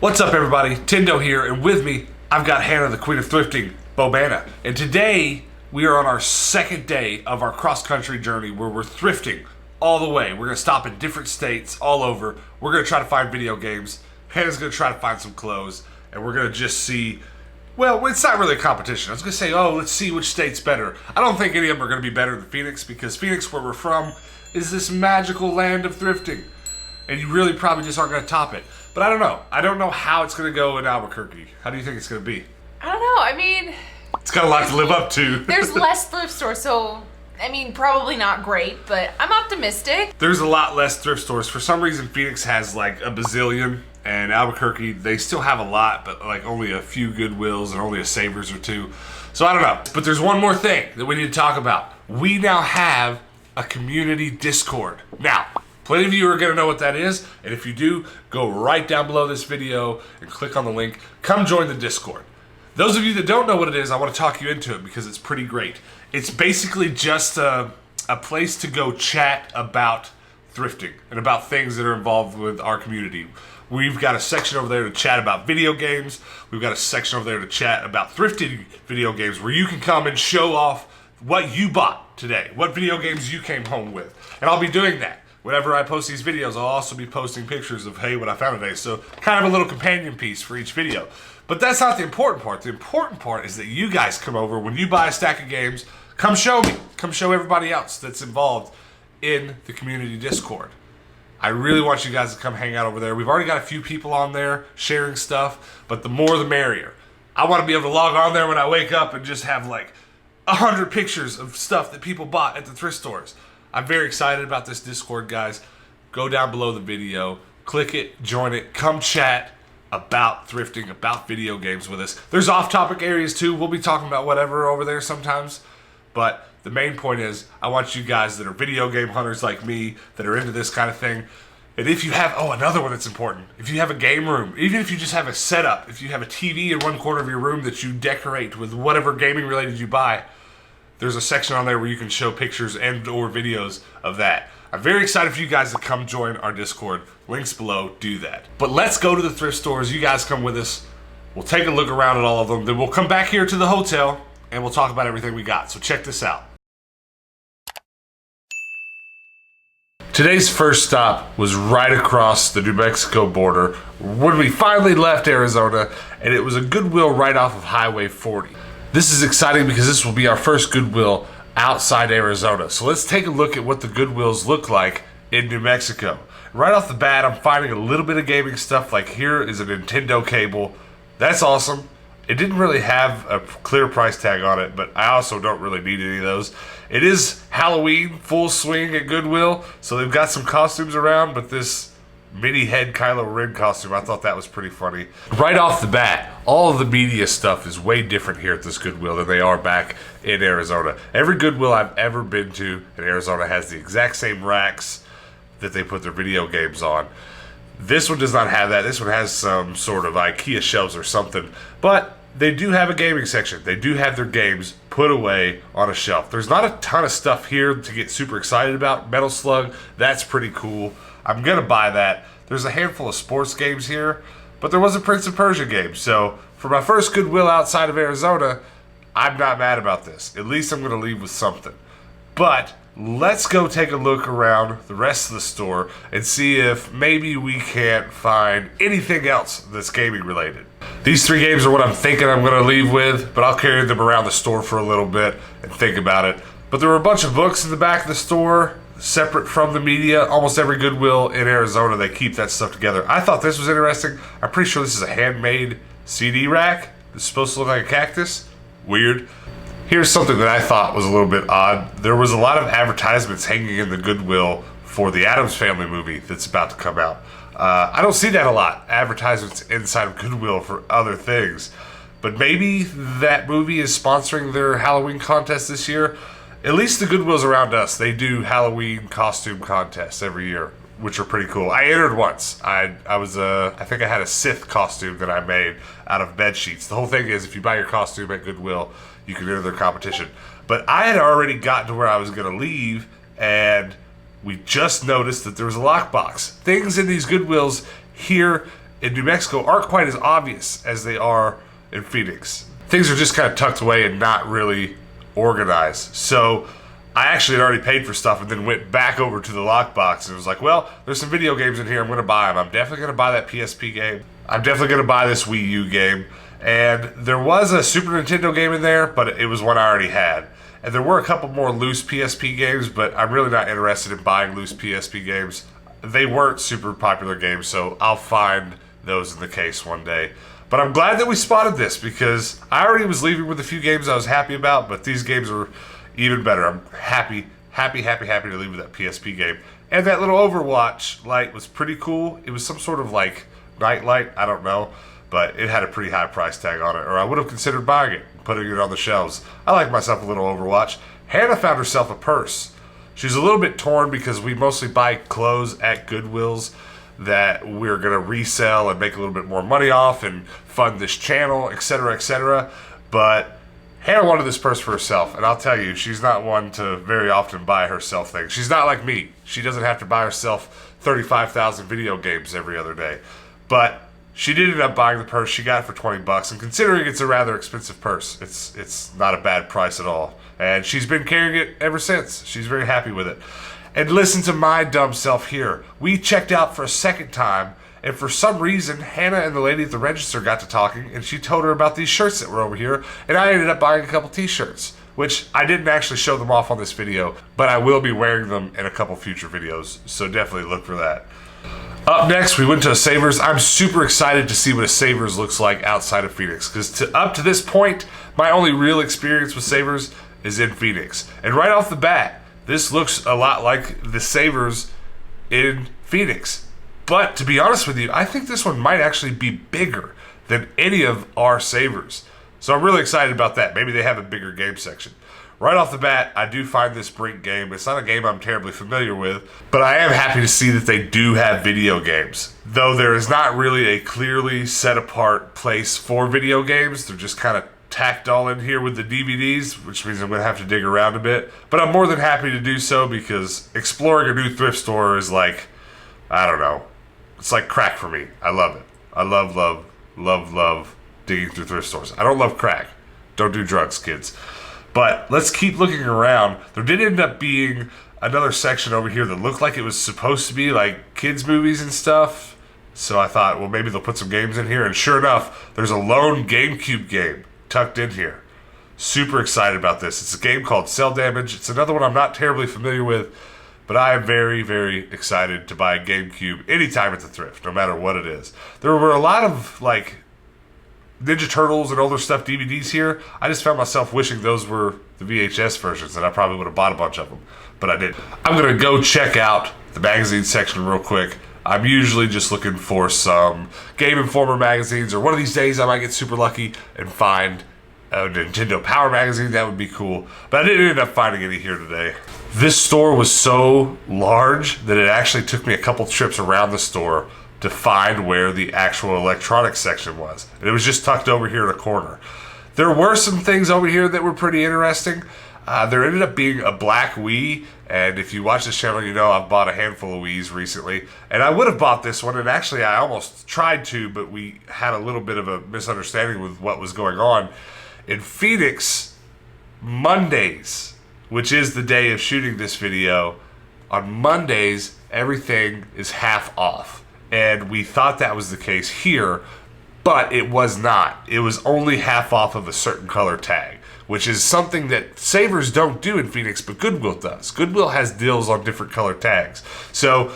What's up, everybody? Tindo here, and with me, I've got Hannah, the queen of thrifting, Bobana. And today, we are on our second day of our cross-country journey where we're thrifting all the way. We're going to stop in different states all over. We're going to try to find video games. Hannah's going to try to find some clothes. And we're going to just see, well, it's not really a competition. I was going to say, let's see which state's better. I don't think any of them are going to be better than Phoenix, because Phoenix, where we're from, is this magical land of thrifting. And you really probably just aren't going to top it. But I don't know. I don't know how it's going to go in Albuquerque. How do you think it's going to be? I don't know. I mean, it's got a lot to live up to. There's less thrift stores, so I mean, probably not great, but I'm optimistic. There's a lot less thrift stores. For some reason, Phoenix has like a bazillion, and Albuquerque, they still have a lot, but like only a few Goodwills and only a Savers or two. So I don't know. But there's one more thing that we need to talk about. We now have a community Discord. Now, plenty of you are going to know what that is, and if you do, go right down below this video and click on the link. Come join the Discord. Those of you that don't know what it is, I want to talk you into it because it's pretty great. It's basically just a place to go chat about thrifting and about things that are involved with our community. We've got a section over there to chat about video games. We've got a section over there to chat about thrifting video games where you can come and show off what you bought today, what video games you came home with. And I'll be doing that. Whenever I post these videos, I'll also be posting pictures of, hey, what I found today. So kind of a little companion piece for each video. But that's not the important part. The important part is that you guys come over. When you buy a stack of games, come show me. Come show everybody else that's involved in the community Discord. I really want you guys to come hang out over there. We've already got a few people on there sharing stuff, but the more the merrier. I want to be able to log on there when I wake up and just have like 100 pictures of stuff that people bought at the thrift stores. I'm very excited about this Discord, guys. Go down below the video, click it, join it, come chat about thrifting, about video games with us. There's off-topic areas too. We'll be talking about whatever over there sometimes. But the main point is, I want you guys that are video game hunters like me, that are into this kind of thing. And if you have, another one that's important. If you have a game room, even if you just have a setup, if you have a TV in one corner of your room that you decorate with whatever gaming related you buy, there's a section on there where you can show pictures and or videos of that. I'm very excited for you guys to come join our Discord. Links below, do that. But let's go to the thrift stores. You guys come with us. We'll take a look around at all of them. Then we'll come back here to the hotel and we'll talk about everything we got. So check this out. Today's first stop was right across the New Mexico border when we finally left Arizona, and it was a Goodwill right off of Highway 40. This is exciting because this will be our first Goodwill outside Arizona. So let's take a look at what the Goodwills look like in New Mexico. Right off the bat, I'm finding a little bit of gaming stuff. Like here is a Nintendo cable. That's awesome. It didn't really have a clear price tag on it, but I also don't really need any of those. It is Halloween, full swing at Goodwill, so they've got some costumes around, but this mini head Kylo Ren costume, I thought that was pretty funny. Right off the bat, all of the media stuff is way different here at this Goodwill than they are back in Arizona. Every Goodwill I've ever been to in Arizona has the exact same racks that they put their video games on. This one does not have that. This one has some sort of IKEA shelves or something, but they do have a gaming section. They do have their games put away on a shelf. There's not a ton of stuff here to get super excited about. Metal Slug, that's pretty cool. I'm going to buy that. There's a handful of sports games here, but there was a Prince of Persia game. So for my first Goodwill outside of Arizona, I'm not mad about this. At least I'm going to leave with something. But let's go take a look around the rest of the store and see if maybe we can't find anything else that's gaming related. These three games are what I'm thinking I'm going to leave with, but I'll carry them around the store for a little bit and think about it. But there were a bunch of books in the back of the store, separate from the media. Almost every Goodwill in Arizona, they keep that stuff together. I thought this was interesting. I'm pretty sure this is a handmade CD rack. It's supposed to look like a cactus. Weird. Here's something that I thought was a little bit odd. There was a lot of advertisements hanging in the Goodwill for the Addams Family movie that's about to come out. I don't see that a lot, advertisements inside of Goodwill for other things. But maybe that movie is sponsoring their Halloween contest this year. At least the Goodwills around us, they do Halloween costume contests every year, which are pretty cool. I entered once. I think I had a Sith costume that I made out of bed sheets. The whole thing is, if you buy your costume at Goodwill, you can enter their competition. But I had already gotten to where I was going to leave, and we just noticed that there was a lockbox. Things in these Goodwills here in New Mexico aren't quite as obvious as they are in Phoenix. Things are just kind of tucked away and not really organized. So I actually had already paid for stuff and then went back over to the lockbox and was like, well, there's some video games in here. I'm going to buy them. I'm definitely going to buy that PSP game. I'm definitely going to buy this Wii U game. And there was a Super Nintendo game in there, but it was one I already had. And there were a couple more loose PSP games, but I'm really not interested in buying loose PSP games. They weren't super popular games, so I'll find those in the case one day. But I'm glad that we spotted this because I already was leaving with a few games I was happy about, but these games are even better. I'm happy to leave with that PSP game. And that little Overwatch light was pretty cool. It was some sort of like night light, I don't know, but it had a pretty high price tag on it, or I would have considered buying it and putting it on the shelves. I like myself a little Overwatch. Hannah found herself a purse. She's a little bit torn because we mostly buy clothes at Goodwills that we're going to resell and make a little bit more money off and fund this channel, etc., etc. But Hannah wanted this purse for herself, and I'll tell you, she's not one to very often buy herself things. She's not like me. She doesn't have to buy herself 35,000 video games every other day. But she did end up buying the purse. She got it for 20 bucks, and considering it's a rather expensive purse, it's not a bad price at all. And she's been carrying it ever since. She's very happy with it. And listen to my dumb self here. We checked out for a second time, and for some reason, Hannah and the lady at the register got to talking, and she told her about these shirts that were over here, and I ended up buying a couple t-shirts, which I didn't actually show them off on this video, but I will be wearing them in a couple future videos, so definitely look for that. Up next, we went to a Savers. I'm super excited to see what a Savers looks like outside of Phoenix, because up to this point, my only real experience with Savers is in Phoenix. And right off the bat, this looks a lot like the Savers in Phoenix. But to be honest with you, I think this one might actually be bigger than any of our Savers. So I'm really excited about that. Maybe they have a bigger game section. Right off the bat, I do find this Brink game. It's not a game I'm terribly familiar with, but I am happy to see that they do have video games. Though there is not really a clearly set apart place for video games. They're just kind of tacked all in here with the DVDs, which means I'm going to have to dig around a bit. But I'm more than happy to do so because exploring a new thrift store is like, I don't know, it's like crack for me. I love it. I love digging through thrift stores. I don't love crack. Don't do drugs, kids. But let's keep looking around. There did end up being another section over here that looked like it was supposed to be like kids' movies and stuff. So I thought, well, maybe they'll put some games in here. And sure enough, there's a lone GameCube game tucked in here. Super excited about this. It's a game called Cell Damage. It's another one I'm not terribly familiar with, but I am very, very excited to buy a GameCube anytime at the thrift, no matter what it is. There were a lot of like Ninja Turtles and older stuff DVDs here. I just found myself wishing those were the VHS versions, and I probably would have bought a bunch of them, but I didn't. I'm going to go check out the magazine section real quick. I'm usually just looking for some Game Informer magazines, or one of these days I might get super lucky and find a Nintendo Power magazine. That would be cool, but I didn't end up finding any here today. This store was so large that it actually took me a couple trips around the store to find where the actual electronics section was. And it was just tucked over here in a corner. There were some things over here that were pretty interesting. There ended up being a black Wii, and if you watch this channel, you know I've bought a handful of Wiis recently. And I would have bought this one, and actually I almost tried to, but we had a little bit of a misunderstanding with what was going on. In Phoenix, Mondays, which is the day of shooting this video, on Mondays, everything is half off. And we thought that was the case here, but it was not. It was only half off of a certain color tag, which is something that Savers don't do in Phoenix, but Goodwill does. Goodwill has deals on different color tags. So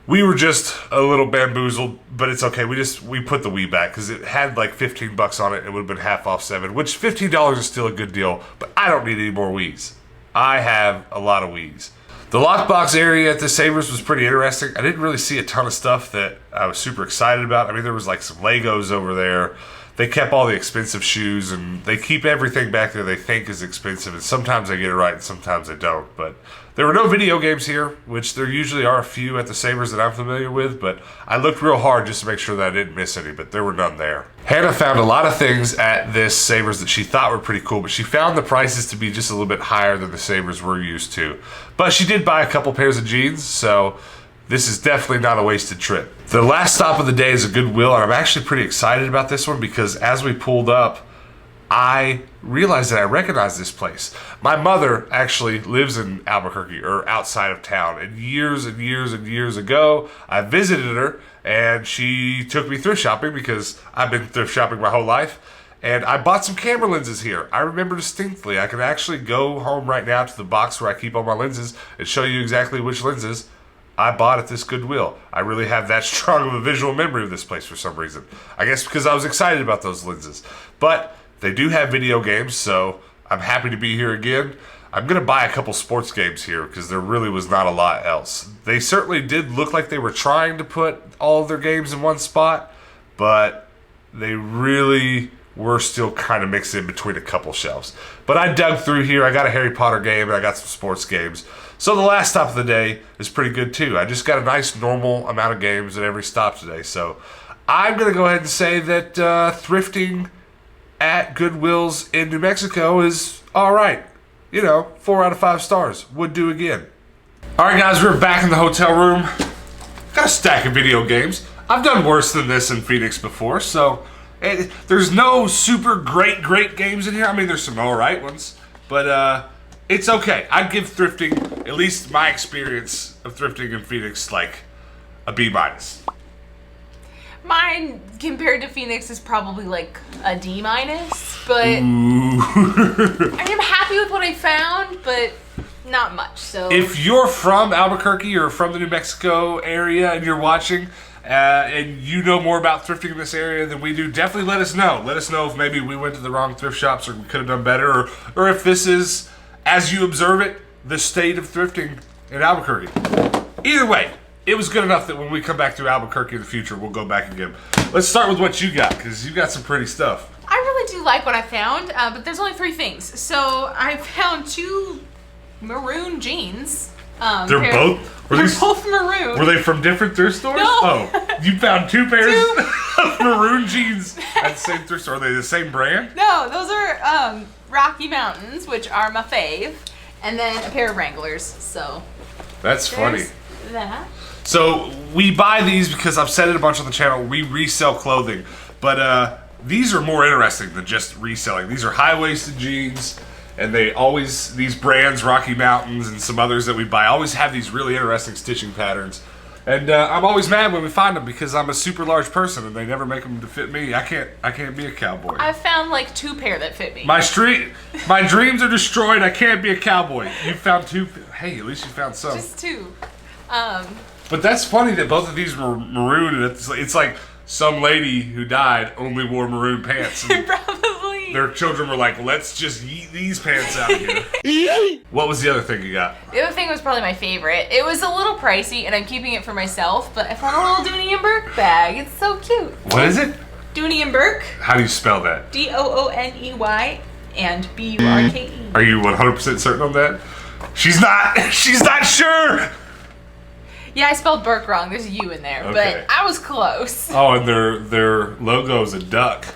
we were just a little bamboozled, but it's okay. We put the Wii back because it had like 15 bucks on it. It would have been half off $7, which $15 is still a good deal, but I don't need any more Wiis. I have a lot of Wiis. The lockbox area at the Savers was pretty interesting. I didn't really see a ton of stuff that I was super excited about. I mean, there was like some Legos over there. They kept all the expensive shoes, and they keep everything back there they think is expensive, and sometimes they get it right and sometimes they don't. But there were no video games here, which there usually are a few at the Savers that I'm familiar with, but I looked real hard just to make sure that I didn't miss any, but there were none there. Hannah found a lot of things at this Savers that she thought were pretty cool, but she found the prices to be just a little bit higher than the Savers we're used to. But she did buy a couple pairs of jeans, so this is definitely not a wasted trip. The last stop of the day is a Goodwill, and I'm actually pretty excited about this one because as we pulled up, I realized that I recognize this place. My mother actually lives in Albuquerque, or outside of town, and years and years and years ago, I visited her, and she took me thrift shopping because I've been thrift shopping my whole life, and I bought some camera lenses here. I remember distinctly. I can actually go home right now to the box where I keep all my lenses and show you exactly which lenses I bought at this Goodwill. I really have that strong of a visual memory of this place for some reason. I guess because I was excited about those lenses. But they do have video games, so I'm happy to be here again. I'm going to buy a couple sports games here because there really was not a lot else. They certainly did look like they were trying to put all of their games in one spot, but they really were still kind of mixed in between a couple shelves. But I dug through here. I got a Harry Potter game, and I got some sports games. So the last stop of the day is pretty good too. I just got a nice normal amount of games at every stop today. So I'm going to go ahead and say that thrifting at Goodwill's in New Mexico is all right. 4 out of 5 stars. Would do again. All right, guys, we're back in the hotel room. Got a stack of video games. I've done worse than this in Phoenix before, so there's no super great games in here. I mean, there's some all right ones, but it's okay. I'd give thrifting, at least my experience of thrifting in Phoenix, like a B-. Mine, compared to Phoenix, is probably like a D-, but I am happy with what I found, but not much. So if you're from Albuquerque or from the New Mexico area and you're watching, and you know more about thrifting in this area than we do, definitely let us know. Let us know if maybe we went to the wrong thrift shops or we could have done better, or if this is, as you observe it, the state of thrifting in Albuquerque. Either way, it was good enough that when we come back to Albuquerque in the future, we'll go back again. Let's start with what you got, because you got some pretty stuff. I really do like what I found, but there's only 3 things. So I found 2 maroon jeans. They're both maroon. Were they from different thrift stores? No. Oh, you found 2 pairs of maroon jeans at the same thrift store. Are they the same brand? No, those are Rocky Mountains, which are my fave, and then a pair of Wranglers. So that's funny. That. So we buy these because I've said it a bunch on the channel. We resell clothing, but these are more interesting than just reselling. These are high-waisted jeans, and these brands, Rocky Mountains and some others that we buy, always have these really interesting stitching patterns. And I'm always mad when we find them because I'm a super large person and they never make them to fit me. I can't be a cowboy. I've found like 2 pair that fit me. My dreams are destroyed. I can't be a cowboy. You found 2. Hey, at least you found some. Just 2. But that's funny that both of these were maroon, and it's like some lady who died only wore maroon pants. Probably. Their children were like, let's just yeet these pants out of here. What was the other thing you got? The other thing was probably my favorite. It was a little pricey, and I'm keeping it for myself, but I found a little Dooney and Burke bag. It's so cute. What is it? Dooney and Burke. How do you spell that? Dooney and Burke. Are you 100% certain on that? She's not sure! Yeah, I spelled Burke wrong. There's a U in there, Okay. but I was close. Oh, and their logo is a duck.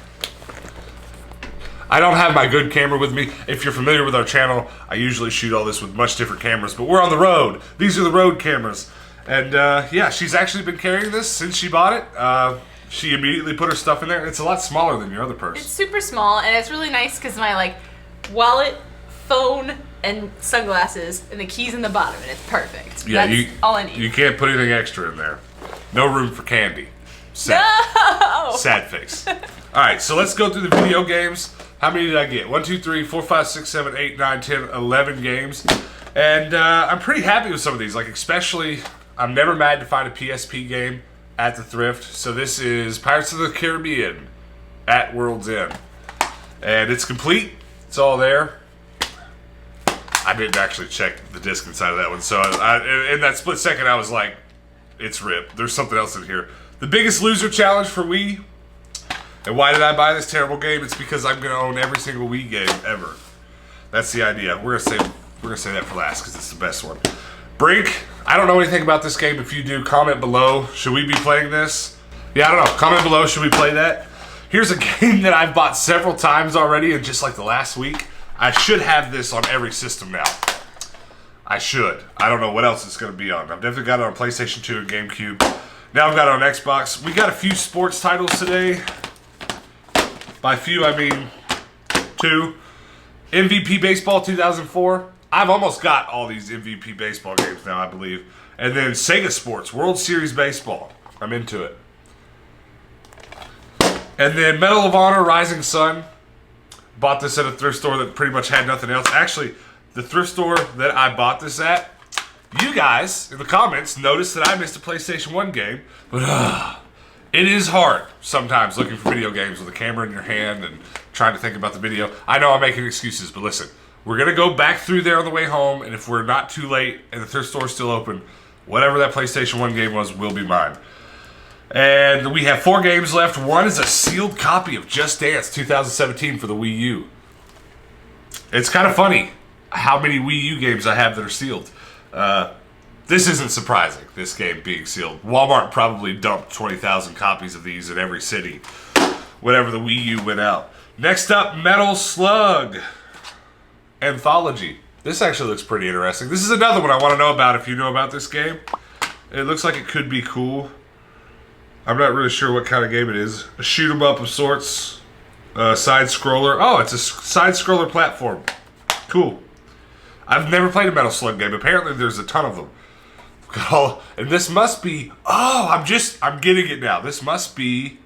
I don't have my good camera with me. If you're familiar with our channel, I usually shoot all this with much different cameras, but we're on the road. These are the road cameras. And yeah, she's actually been carrying this since she bought it. She immediately put her stuff in there. It's a lot smaller than your other purse. It's super small, and it's really nice because my wallet, phone, and sunglasses, and the keys in the bottom, and it's perfect. Yeah, That's all I need. You can't put anything extra in there. No room for candy. Sad. No! Sad face. All right, so let's go through the video games. How many did I get? 1, 2, 3, 4, 5, 6, 7, 8, 9, 10, 11 games. And I'm pretty happy with some of these. Especially, I'm never mad to find a PSP game at the thrift. So this is Pirates of the Caribbean at World's End. And it's complete. It's all there. I didn't actually check the disc inside of that one. So in that split second, I was like, it's ripped. There's something else in here. The Biggest Loser Challenge for Wii. And why did I buy this terrible game? It's because I'm going to own every single Wii game ever. That's the idea. We're gonna say that for last because it's the best one. Brink. I don't know anything about this game. If you do, comment below. Should we be playing this? Yeah, I don't know. Comment below. Should we play that? Here's a game that I've bought several times already in just like the last week. I should have this on every system now. I should. I don't know what else it's going to be on. I've definitely got it on PlayStation 2 and GameCube. Now I've got it on Xbox. We got a few sports titles today. By few, I mean 2. MVP Baseball 2004. I've almost got all these MVP Baseball games now, I believe. And then Sega Sports, World Series Baseball. I'm into it. And then Medal of Honor, Rising Sun. Bought this at a thrift store that pretty much had nothing else. Actually, the thrift store that I bought this at, you guys in the comments noticed that I missed a PlayStation 1 game. But it is hard sometimes looking for video games with a camera in your hand and trying to think about the video. I know I'm making excuses, but listen. We're going to go back through there on the way home, and if we're not too late and the thrift store is still open, whatever that PlayStation 1 game was will be mine. And we have 4 games left. One is a sealed copy of Just Dance 2017 for the Wii U. It's kind of funny how many Wii U games I have that are sealed. This isn't surprising, this game being sealed. Walmart probably dumped 20,000 copies of these in every city whenever the Wii U went out. Next up, Metal Slug Anthology. This actually looks pretty interesting. This is another one I want to know about if you know about this game. It looks like it could be cool. I'm not really sure what kind of game it is. A shoot 'em up of sorts. Side scroller. Oh, it's a side scroller platform. Cool. I've never played a Metal Slug game. Apparently there's a ton of them. And this must be... Oh, I'm getting it now. This must be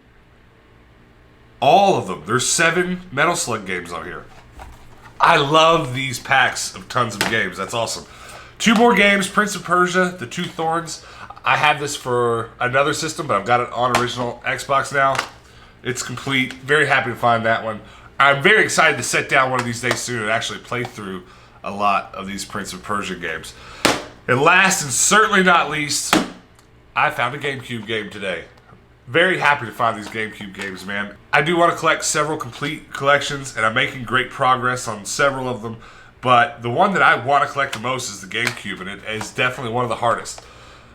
all of them. There's 7 Metal Slug games on here. I love these packs of tons of games. That's awesome. 2 more games. Prince of Persia, The Two Thorns. I have this for another system, but I've got it on original Xbox now. It's complete. Very happy to find that one. I'm very excited to sit down one of these days soon and actually play through a lot of these Prince of Persia games. And last and certainly not least, I found a GameCube game today. Very happy to find these GameCube games, man. I do want to collect several complete collections, and I'm making great progress on several of them. But the one that I want to collect the most is the GameCube, and it is definitely one of the hardest.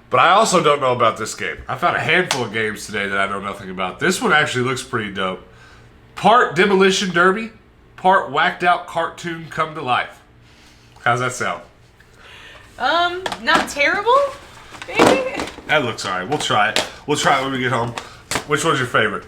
But I also don't know about this game. I found a handful of games today that I know nothing about. This one actually looks pretty dope. Part Demolition Derby, part whacked out cartoon come to life. How's that sound? Not terrible, maybe? That looks alright. We'll try it. We'll try it when we get home. Which one's your favorite?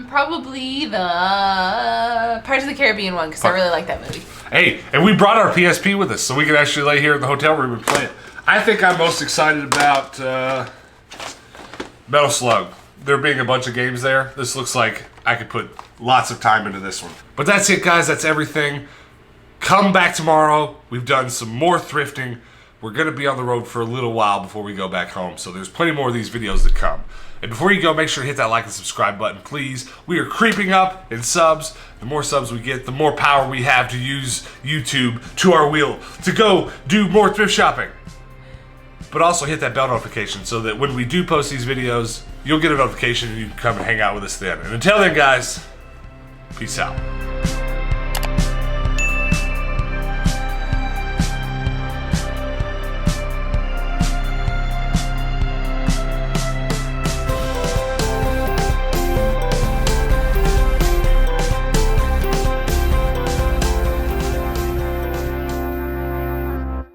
Probably the Pirates of the Caribbean one, because I really like that movie. Hey, and we brought our PSP with us, so we can actually lay here in the hotel room and play it. I think I'm most excited about Metal Slug. There being a bunch of games there, this looks like I could put lots of time into this one. But that's it, guys. That's everything. Come back tomorrow. We've done some more thrifting. We're going to be on the road for a little while before we go back home, so there's plenty more of these videos to come. And before you go, make sure to hit that like and subscribe button, please. We are creeping up in subs. The more subs we get, the more power we have to use YouTube to our wheel to go do more thrift shopping. But also hit that bell notification so that when we do post these videos, you'll get a notification and you can come and hang out with us then. And until then, guys, peace out.